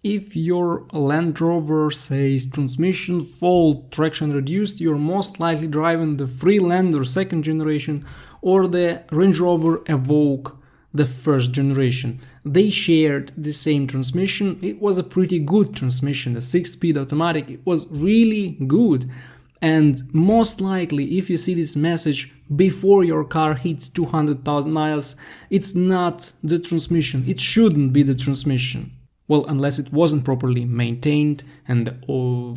If your Land Rover says transmission fault traction reduced, you're most likely driving the Freelander second generation or the Range Rover Evoque the first generation. They shared the same transmission. It was a pretty good transmission, the 6-speed automatic. It was really good. And most likely, if you see this message before your car hits 200,000 miles, it's not the transmission. It shouldn't be the transmission. Well, unless it wasn't properly maintained and the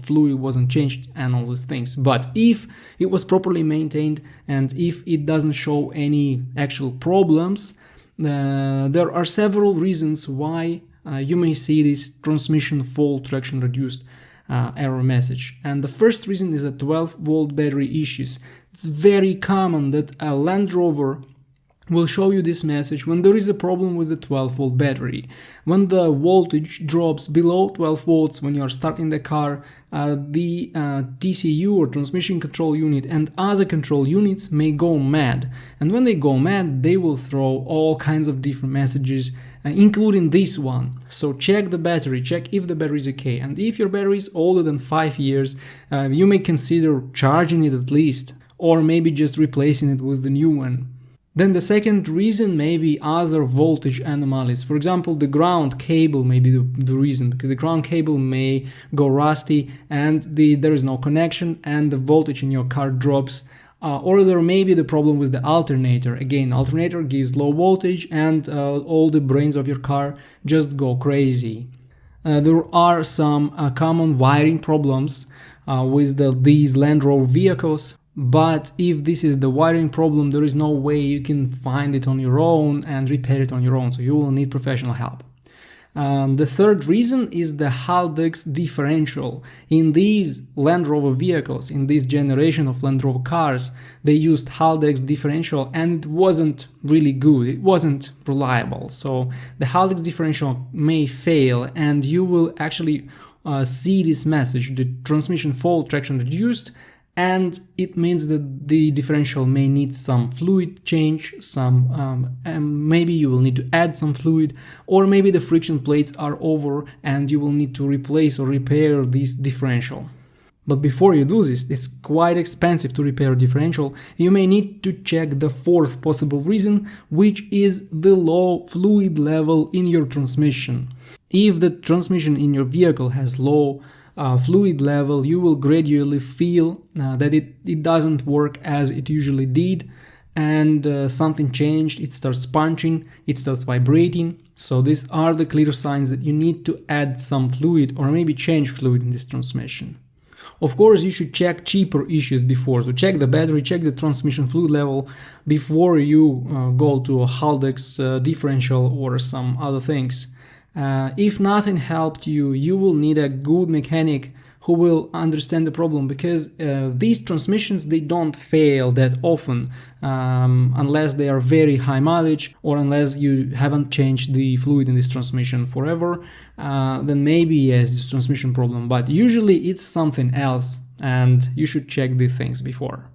fluid wasn't changed and all these things. But if it was properly maintained and if it doesn't show any actual problems, there are several reasons why you may see this transmission fault traction reduced error message. And the first reason is a 12-volt battery issues. It's very common that a Land Rover will show you this message when there is a problem with the 12-volt battery. When the voltage drops below 12 volts when you are starting the car, the TCU or transmission control unit and other control units may go mad. And when they go mad, they will throw all kinds of different messages, including this one. So check the battery, check if the battery is okay. And if your battery is older than 5 years, you may consider charging it at least, or maybe just replacing it with the new one. Then the second reason may be other voltage anomalies. For example, the ground cable may be the reason, because the ground cable may go rusty and there is no connection and the voltage in your car drops. Or there may be the problem with the alternator. Again, alternator gives low voltage and all the brains of your car just go crazy. There are some common wiring problems with these Land Rover vehicles. But if this is the wiring problem, there is no way you can find it on your own and repair it on your own, so you will need professional help. The third reason is the Haldex differential. In these Land Rover vehicles, in this generation of Land Rover cars, they used Haldex differential and it wasn't really good, it wasn't reliable. So the Haldex differential may fail and you will actually see this message, the transmission fault traction reduced, and it means that the differential may need some fluid change, maybe you will need to add some fluid, or maybe the friction plates are over and you will need to replace or repair this differential. But before you do this, it's quite expensive to repair a differential. You may need to check the fourth possible reason, which is the low fluid level in your transmission. If the transmission in your vehicle has low fluid level, you will gradually feel that it doesn't work as it usually did, and something changed, it starts punching, it starts vibrating. So these are the clear signs that you need to add some fluid or maybe change fluid in this transmission. Of course, you should check cheaper issues before, so check the battery, check the transmission fluid level before you go to a Haldex differential or some other things. If nothing helped you, you will need a good mechanic who will understand the problem, because these transmissions, they don't fail that often unless they are very high mileage or unless you haven't changed the fluid in this transmission forever. Then maybe yes, this transmission problem, but usually it's something else and you should check these things before.